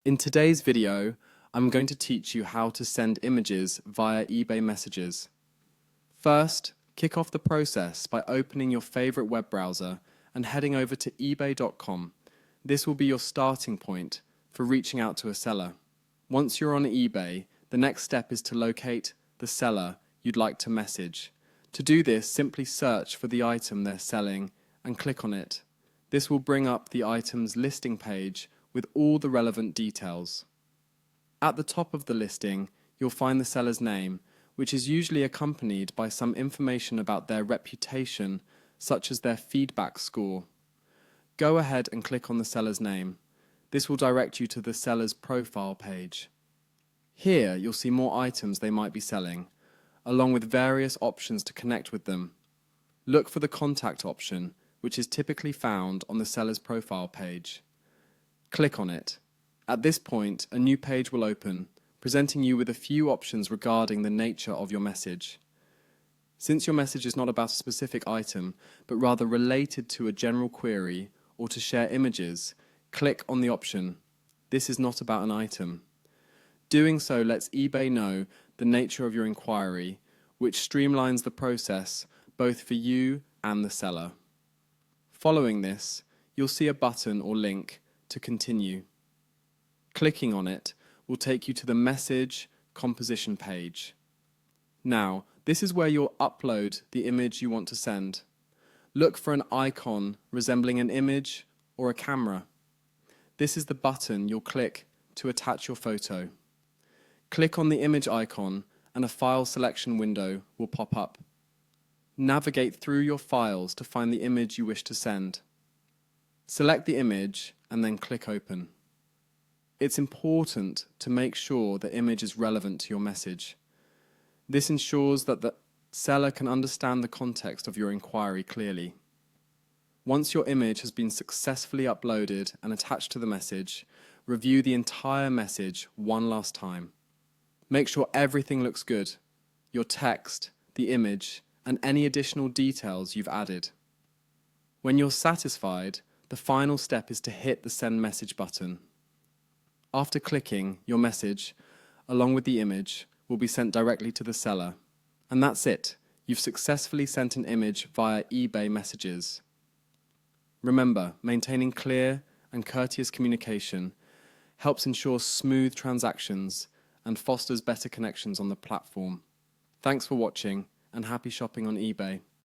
In today's video, I'm going to teach you how to send images via eBay messages. First, kick off the process by opening your favorite web browser and heading over to ebay.com. This will be your starting point for reaching out to a seller. Once you're on eBay, the next step is to locate the seller you'd like to message. To do this, simply search for the item they're selling and click on it. This will bring up the item's listing page with all the relevant details. At the top of the listing, you'll find the seller's name, which is usually accompanied by some information about their reputation, such as their feedback score. Go ahead and click on the seller's name. This will direct you to the seller's profile page. Here, you'll see more items they might be selling, along with various options to connect with them. Look for the contact option, which is typically found on the seller's profile page. Click on it. At this point, a new page will open, presenting you with a few options regarding the nature of your message. Since your message is not about a specific item, but rather related to a general query or to share images, click on the option, "This is not about an item." Doing so lets eBay know the nature of your inquiry, which streamlines the process both for you and the seller. Following this, you'll see a button or link to continue. Clicking on it will take you to the message composition page. Now, this is where you'll upload the image you want to send. Look for an icon resembling an image or a camera. This is the button you'll click to attach your photo. Click on the image icon and a file selection window will pop up. Navigate through your files to find the image you wish to send. Select the image and then click Open. It's important to make sure the image is relevant to your message. This ensures that the seller can understand the context of your inquiry clearly. Once your image has been successfully uploaded and attached to the message, review the entire message one last time. Make sure everything looks good, your text, the image, and any additional details you've added. When you're satisfied, the final step is to hit the Send Message button. After clicking, your message, along with the image, will be sent directly to the seller. And that's it. You've successfully sent an image via eBay messages. Remember, maintaining clear and courteous communication helps ensure smooth transactions and fosters better connections on the platform. Thanks for watching, and happy shopping on eBay.